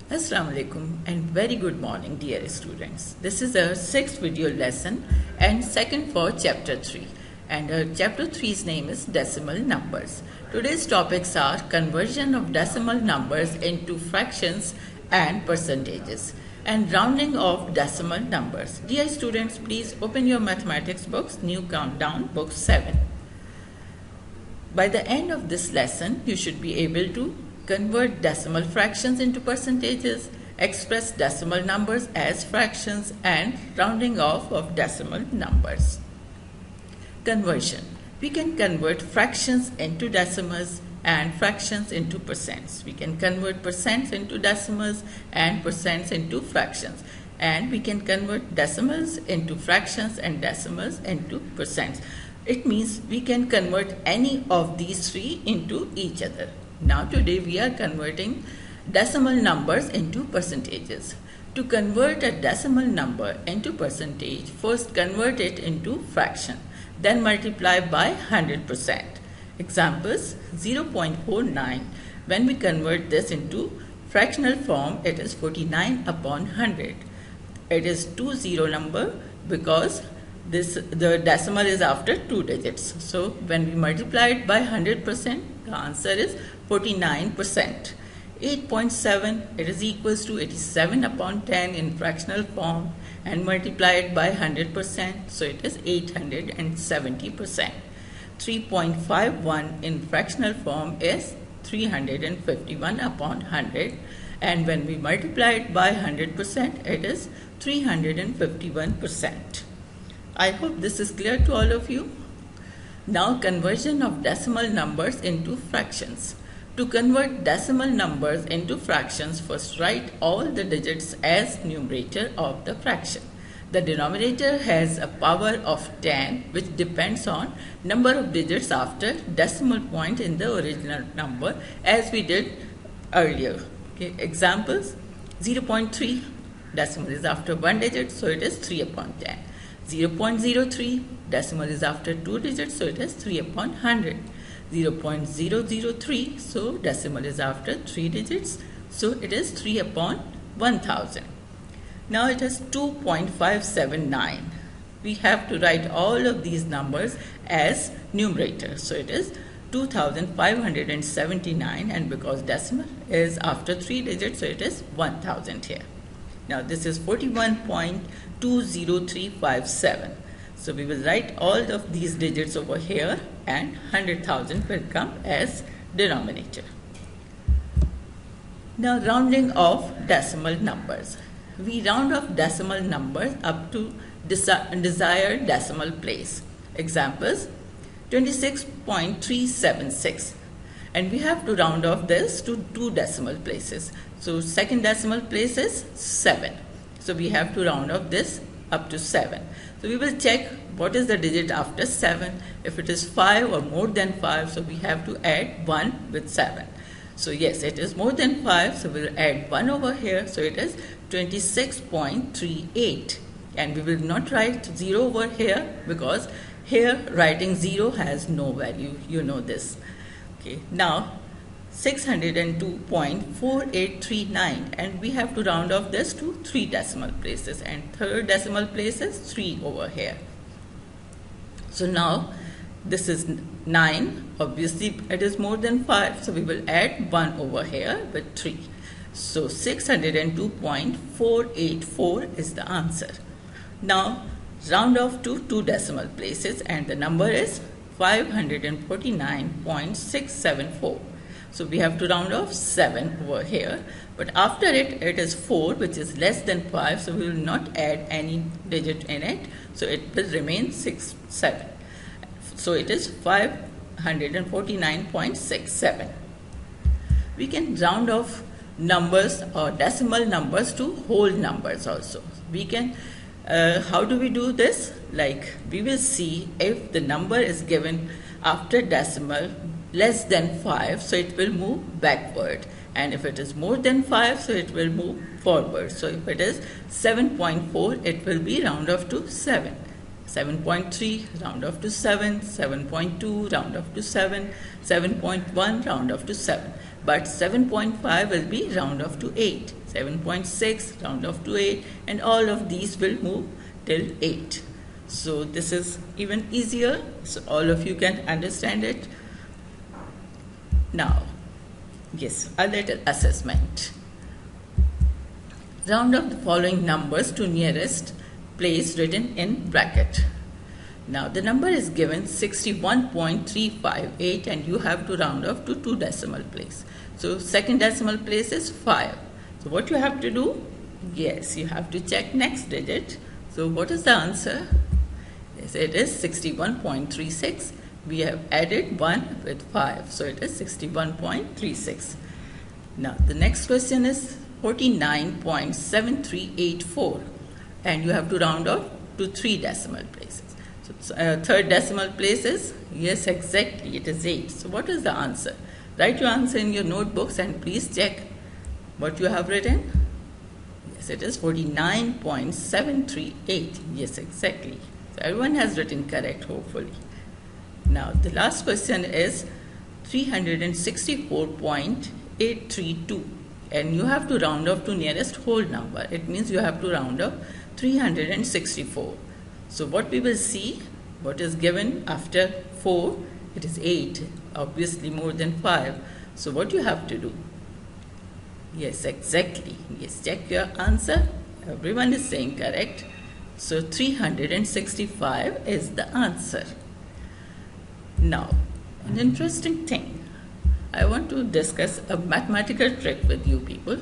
Assalamu alaikum and very good morning dear students. This is our sixth video lesson and second for chapter 3, and our chapter 3's name is decimal numbers. Today's topics are conversion of decimal numbers into fractions and percentages and rounding of decimal numbers. Dear students, please open your mathematics books, new countdown, book 7. By the end of this lesson, you should be able to convert decimal fractions into percentages, express decimal numbers as fractions, and rounding off of decimal numbers. Conversion. We can convert fractions into decimals and fractions into percents. We can convert percents into decimals and percents into fractions. And we can convert decimals into fractions and decimals into percents. It means we can convert any of these three into each other. Now today we are converting decimal numbers into percentages. To convert a decimal number into percentage, first convert it into fraction, then multiply by 100%. Examples: 0.49. When we convert this into fractional form, it is 49 upon 100. It is 20 number because the decimal is after 2 digits. So when we multiply it by 100%, the answer is 49%. 8.7, it is equals to 87 upon 10 in fractional form, and multiply it by 100%, so it is 870%. 3.51 in fractional form is 351 upon 100, and when we multiply it by 100%, it is 351%. I hope this is clear to all of you. Now conversion of decimal numbers into fractions. To convert decimal numbers into fractions, first write all the digits as numerator of the fraction. The denominator has a power of 10, which depends on number of digits after decimal point in the original number, as we did earlier. Okay. Examples: 0.3, decimal is after 1 digit, so it is 3 upon 10. 0.03, decimal is after 2 digits, so it is 3 upon 100. 0.003, so decimal is after 3 digits, so it is 3 upon 1000. Now it is 2.579. We have to write all of these numbers as numerator, so it is 2579, and because decimal is after 3 digits, so it is 1000 here. Now this is 41.20357. So we will write all of these digits over here, and 100,000 will come as denominator. Now rounding off decimal numbers. We round off decimal numbers up to desired decimal place. Examples: 26.376. And we have to round off this to 2 decimal places. So second decimal place is 7. So we have to round off this up to 7. So we will check what is the digit after 7. If it is 5 or more than 5, so we have to add 1 with 7. So yes, it is more than 5, so we will add 1 over here. So it is 26.38. And we will not write 0 over here, because here writing 0 has no value. You know this. Okay, now 602.4839, and we have to round off this to 3 decimal places, and third decimal place is 3 over here. So now this is 9. Obviously it is more than 5, so we will add 1 over here with 3. So 602.484 is the answer. Now round off to 2 decimal places, and the number is 549.674. So we have to round off 7 over here, but after it, it is 4, which is less than 5, so we will not add any digit in it, so it will remain 7. So it is 549.67. We can round off numbers or decimal numbers to whole numbers also. We can how do we do this? Like, we will see if the number is given after decimal less than 5, so it will move backward, and if it is more than 5, so it will move forward. So if it is 7.4, it will be round off to 7. 7.3, round off to 7. 7.2, round off to 7. 7.1, round off to 7. but 7.5 will be round off to 8. 7.6, round off to 8, and all of these will move till 8. So this is even easier, so all of you can understand it. Now, yes, a little assessment. Round off the following numbers to nearest place written in bracket. Now the number is given 61.358 and you have to round off to 2 decimal place. So second decimal place is 5. So what you have to do? Yes, you have to check next digit. So what is the answer? Yes, it is 61.36. We have added 1 with 5. So it is 61.36. Now the next question is 49.7384 and you have to round off to 3 decimal places. So third decimal place is, yes, exactly, it is 8. So what is the answer? Write your answer in your notebooks and please check what you have written. Yes, it is 49.738. Yes, exactly. So everyone has written correct, hopefully. Now the last question is 364.832 and you have to round off to nearest whole number. It means you have to round off 364. So what we will see, what is given after 4, it is 8, obviously more than 5. So what you have to do? Yes, exactly. Yes, check your answer. Everyone is saying correct. So 365 is the answer. Now, an interesting thing. I want to discuss a mathematical trick with you people.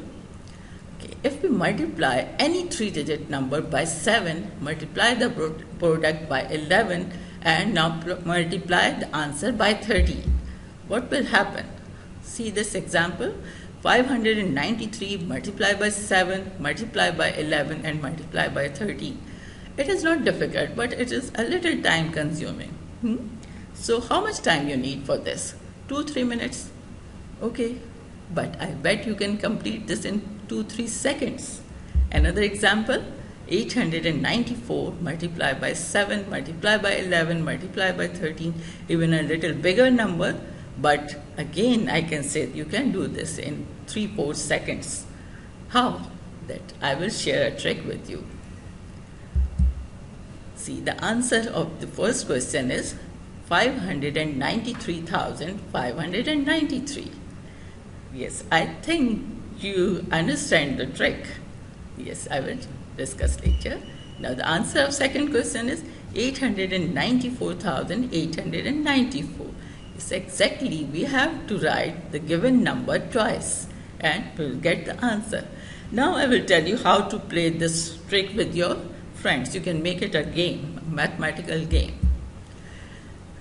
Okay, if we multiply any 3-digit number by 7, multiply the product by 11 and now multiply the answer by 13, what will happen? See this example, 593 multiplied by 7, multiply by 11 and multiply by 13. It is not difficult, but it is a little time consuming. So how much time you need for this? 2-3 minutes? Okay, but I bet you can complete this in 2-3 seconds. Another example, 894 multiplied by 7, multiplied by 11, multiplied by 13, even a little bigger number, but again I can say you can do this in 3-4 seconds. How? That I will share a trick with you. See, the answer of the first question is 593,593. Yes, I think you understand the trick. Yes, I will discuss later. Now the answer of second question is 894,894. Yes, exactly. We have to write the given number twice and we'll get the answer. Now I will tell you how to play this trick with your friends. You can make it a game, a mathematical game.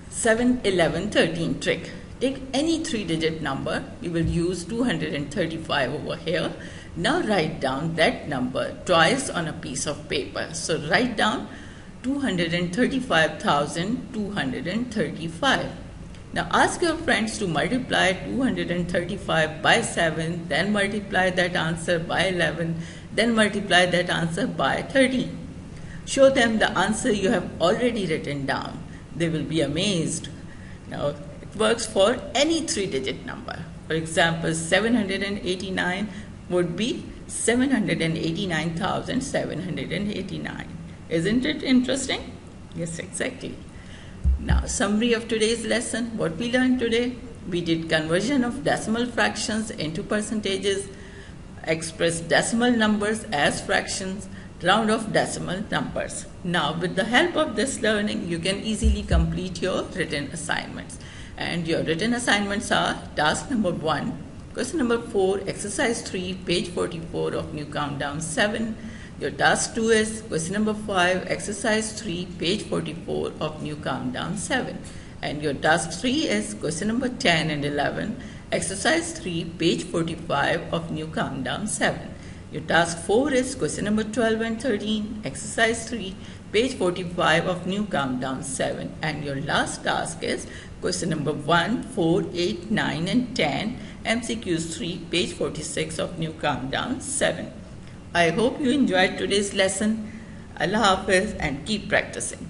7, 11, 13 trick. Take any 3-digit number. We will use 235 over here. Now write down that number twice on a piece of paper. So write down 235,235. Now ask your friends to multiply 235 by 7, then multiply that answer by 11, then multiply that answer by 13. Show them the answer you have already written down. They will be amazed. Now it works for any 3-digit number. For example, 789 would be 789,789. Isn't it interesting? Yes, exactly. Now, summary of today's lesson. What we learned today? We did conversion of decimal fractions into percentages, express decimal numbers as fractions, round off decimal numbers. Now, with the help of this learning, you can easily complete your written assignments. And your written assignments are task number 1, question number 4, exercise 3, page 44 of New Countdown 7. Your task 2 is question number 5, exercise 3, page 44 of New Countdown 7. And your task 3 is question number 10 and 11, exercise 3, page 45 of New Countdown 7. Your task 4 is question number 12 and 13, exercise 3, page 45 of New Countdown 7. And your last task is question number 1, 4, 8, 9 and 10, MCQs 3, page 46 of New Countdown 7. I hope you enjoyed today's lesson. Allah Hafiz and keep practicing.